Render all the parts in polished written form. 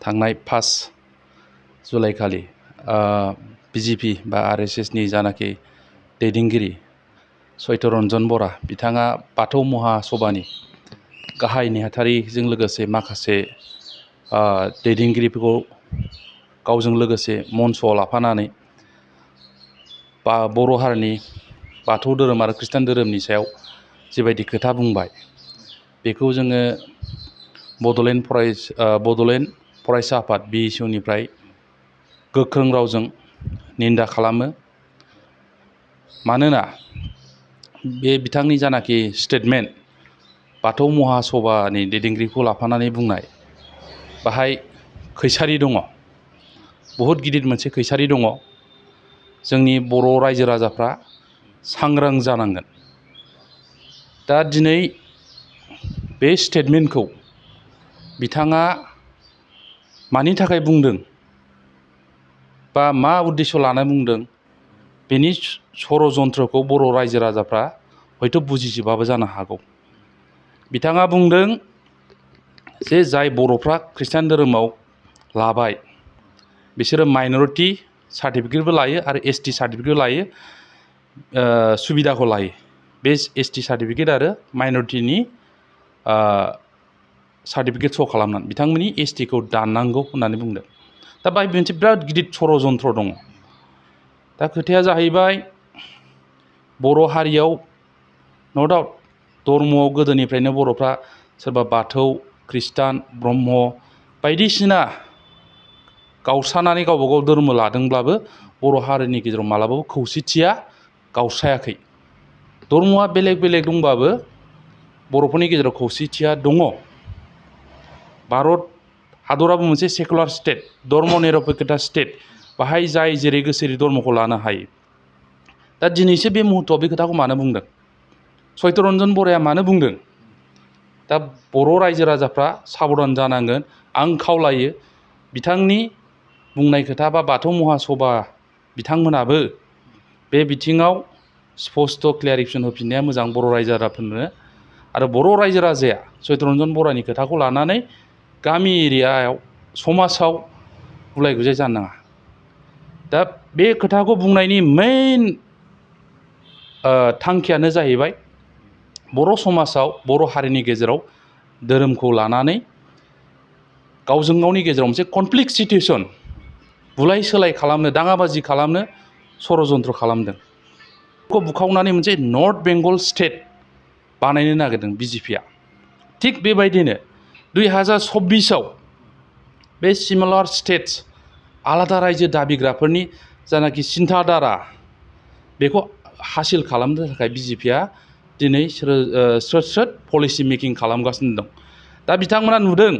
थांनाय 5 जुलाइ खालि बिजेपि बा आरएसएसनि जानाखि दैदेनगिरि चैतरन्जन बरा बिथाङा बाथौ महासभानि गाहाय नेहाथारिजों लोगोसे माखासे दैदेनगिरिफोरखौ गावजों लोगोसे मन्चआव लाफानानै बर' हारिनि बाथौ धोरोम आरो खृष्टान धोरोमनि सायाव जिबायदि खोथा बुंबाय बेखौ जोङो बड'लेण्ड फरायसा आफाद BSUनिफ्राय गोख्रों रावजों निन्दा खालामो। मानोना बे बिथांनि जानाखि स्टेटमेन्ट बाथौ महासभानि दैदेनगिरिखौ लाफानानै बुंनाय बाहाय खैसारि दङ, बहुद गिदिर मोनसे खैसारि दङ। जोंनि बर' रायजो राजाफ्रा सांग्रां जानांगोन। दा दिनै बे स्टेटमेन्टखौ बिथाङा मानि थाखाय बुंदों बा मा उद्देश्य लाना बुंदों बेनि षड़यन्त्रखौ बर' रायजो राजाफ्रा हयथ' बुजिजोबाबो जानो हागौ। बिथाङा बुंदों जे जाय बर'फ्रा खृष्टान धोरोमाव लाबाय बिसोरो माइनरिटि सार्टिफिकेटबो लायो आरो ST सार्टिफिकेट लायो, सुबिदाखौ लायो। बे ST सार्टिफिकेट आरो माइनरिटिनि सार्टिफिकेट श' खालामनानै बिथांमोननि STखौ दाननांगौ होननानै बुंदों। दा बाहाय मोनसे बिराद गिदिर षड़यन्त्र दङ। दा खोथाया जाहैबाय बर' हारियाव न' डाउट धर्मआव गोदोनिफ्रायनो बर'फ्रा सोरबा बाथौ, खृष्टान, ब्रह्म बायदिसिना गावस्रानानै गावबा गाव धर्म लादोंब्लाबो बर' हारिनि गेजेराव मालाबाबो खौसेथिया गावस्रायाखै। धर्मआ बेलेग बेलेग दंबाबो बर'फोरनि गेजेराव खौसेथिया दङ। भारत हादराबो मोनसे सेकुलार स्टेट, धर्म निरपेक्षता स्टेट। बाहाय जाय जेरै गोसो एरै धर्मखौ लानो हायो। दा दिनैसो बे मुहुर्तआव बे खोथाखौ मानो बुंदों? चैतरन्जन बराया मानो बुंदों? दा बर' रायजो राजाफ्रा साबधान जानांगोन। आं खावलायो बिथांनि बुंनाय खोथा बा बाथौ महासभा बिथांमोनाबो बे बिथिङाव स्पष्ट क्लियारिफिकेसन होफिननाया मोजां बर' रायजो राजाफोरनो। आरो बर' रायजो राजाया चैतरन्जन बरानि खोथाखौ लानानै गामि एरियायाव समाजाव गुलाय गुजाय जानो नाङा। दा बे खोथाखौ बुंनायनि मेइन थांखियानो जाहैबाय बर' समाजाव बर' हारिनि गेजेराव धोरोमखौ लानानै गावजों गावनि गेजेराव मोनसे कनफ्लिक्ट सिटुएसन बुलाय सोलाय खालामनो, दाङाबाजि खालामनो षड़यन्त्र खालामदों। बेखौ बुखावनानै मोनसे नर्थ बेंगल स्टेट बानायनो नागिरदों बिजेपिआ। थिग बेबायदिनो 2026आव बे सिमिलार स्टेट्स आलादा रायजो दाबिग्राफोरनि जानाखि सिन्थाधारा बेखौ हासिल खालामनो थाखाय बिजेपिआ दिनै स्रोद पलिसि मेकिं खालामगासिनो दं। दा बिथांमोना नुदों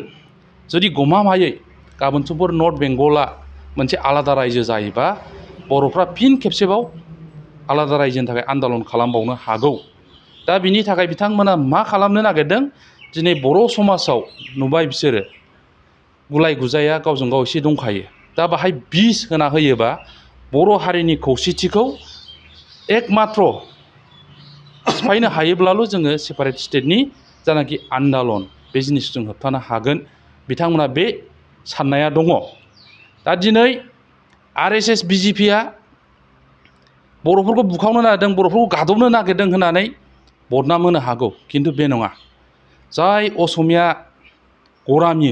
जुदि गमामायै गाबोन समफोर नर्थ बेंगला मोनसे आलादा रायजो जायोबा बर'फ्रा फिन खेबसेबाव आलादा रायजोनि थाखाय आन्दालन खालामबावनो हागौ। दा बिनि थाखाय बिथांमोना मा खालामनो नागिरदों? दिनै बर' समाजाव नुबाय बिसोरो गुलाय गुजाया गावजों गाव एसे दंखायो। दा बाहाय बिस होना होयोबा बर' हारिनि खौसेथिखौ एकमात्र सिफायनो हायोब्लाल' जोङो सेपारेट स्टेटनि जानाखि आन्दालन बे जिनिसखौ जों होबथानो हागोन। बिथांमोना बे साननाया दङ। दा दिनै RSS बिजेपिआ बर'फोरखौ बुखावनो नागिरदों, बर'फोरखौ गादबनो नागिरदों होननानै बदनाम होनो हागौ, खिन्थु बे नङा। जाय असमिया गरामि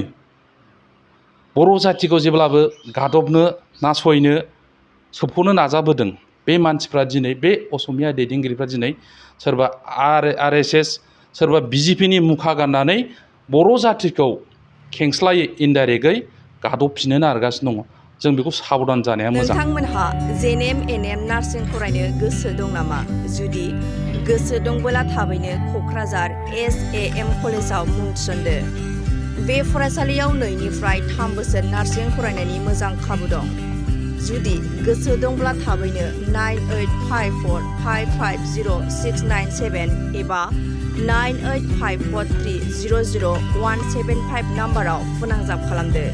बर' जाथिखौ जेब्लाबो गादबनो, नासयनो, सोबख'नो नाजाबोदों बे मानसिफ्रा दिनै बे असमिया दैदेनगिरिफ्रा दिनै सोरबा RSS सोरबा बिजेपिनि मुखा गाननानै बर' जाथिखौ खेंस्लायै इनडाइरेक्टयै गादबफिननो नागिरगासिनो दङ। जों बेखौ साबधान जानाया मोजां। नोंथांमोनहा NBNN नार्सिं फरायनो गोसो दं नामा? जुदि गोसो दंबोला थाबैनो क'क्राझार SAM कलेजाव मुं थिसनदो। बे फरायसालियाव 2निफ्राय 3 बोसोर नार्सिं फरायनायनि मोजां खाबु दं। जुदि गोसो दंब्ला थाबैनो 9854550697 एबा 9854300175 नाम्बाराव फोनांजाब खालामदो।